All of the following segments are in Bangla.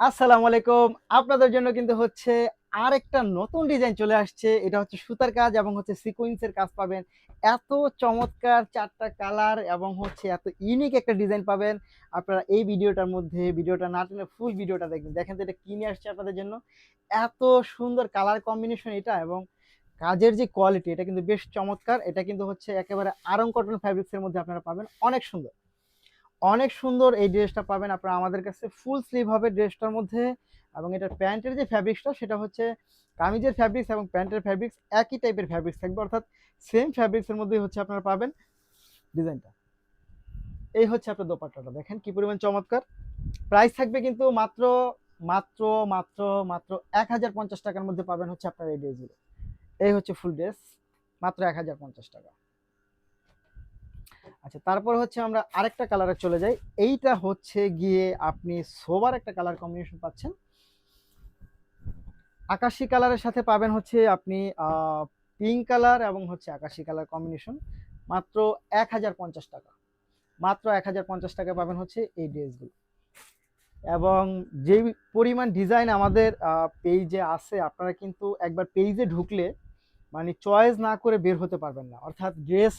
আসসালামু আলাইকুম। আপনাদের জন্য কিন্তু হচ্ছে আরেকটা নতুন ডিজাইন চলে আসছে। এটা হচ্ছে সুতার কাজ এবং হচ্ছে সিকোয়েন্সের কাজ পাবেন। এত চমৎকার ৪ টা কালার এবং হচ্ছে এত ইউনিক একটা ডিজাইন পাবেন। আপনারা এই ভিডিওটার মধ্যে ভিডিওটা না টেনে ফুল ভিডিওটা দেখবেন। দেখেন তো এটা কি নিয়ে আসছে আপনাদের জন্য। এত সুন্দর কালার কম্বিনেশন এটা এবং কাজের যে কোয়ালিটি এটা কিন্তু বেশ চমৎকার। এটা কিন্তু হচ্ছে একেবারে আড়ং কটন ফেব্রিক্স এর মধ্যে আপনারা পাবেন। অনেক সুন্দর। অনেক সুন্দর এই ড্রেসটা পাবেন আপনারা আমাদের কাছে ফুল স্লিভ হবে ড্রেসটার মধ্যে এবং এটার প্যান্টের যে ফ্যাব্রিক্সটা সেটা হচ্ছে কামিজের ফ্যাব্রিক্স এবং প্যান্টের ফ্যাব্রিক্স একই টাইপের ফ্যাব্রিক্স থাকবে অর্থাৎ সেম ফ্যাব্রিক্সের মধ্যেই হচ্ছে আপনারা পাবেন ডিজাইনটা। এই হচ্ছে আপনার দোপাট্টাটা দেখেন কি পরিমাণ চমৎকার। প্রাইস থাকবে কিন্তু মাত্র মাত্র মাত্র মাত্র 1050 টাকার মধ্যে পাবেন হচ্ছে আপনার এই ড্রেসগুলো। এই হচ্ছে ফুল ড্রেস মাত্র 1050 টাকা। আচ্ছা তারপর হচ্ছে আমরা আরেকটা কালারে চলে যাই। এইটা হচ্ছে গিয়ে আপনি সোবার একটা কালার কম্বিনেশন পাচ্ছেন। আকাশি কালারের সাথে পাবেন হচ্ছে আপনি পিঙ্ক কালার এবং হচ্ছে আকাশি কালার কম্বিনেশন মাত্র 1050 টাকা। মাত্র 1050 টাকা পাবেন হচ্ছে এই ড্রেসগুলো। এবং যে পরিমাণ ডিজাইন আমাদের পেজে আছে আপনারা কিন্তু একবার পেজে ঢুকলে মানে চয়েস না করে বের হতে পারবেন না। অর্থাৎ ড্রেস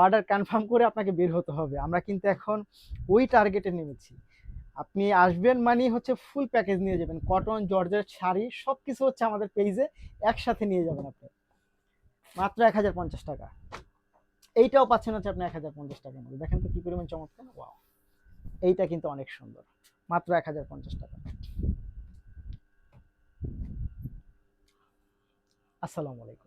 অর্ডার কনফার্ম করে আপনাকে বের হতে হবে। আমরা কিন্তু এখন ওই টার্গেটে নেমেছি। আপনি আসবেন মানেই হচ্ছে ফুল প্যাকেজ নিয়ে যাবেন। কটন, জর্জেট, শাড়ি সবকিছু হচ্ছে আমাদের পেজে একসাথে নিয়ে যাবেন আপনি। মাত্র 1050 টাকা। এইটাও পাচ্ছেন হচ্ছে আপনি 1050 টাকার মধ্যে। দেখেন তো কি পরিমাণ চমৎকার। ওয়াও! এইটা কিন্তু অনেক সুন্দর। মাত্র 1050 টাকা। আসসালামু আলাইকুম।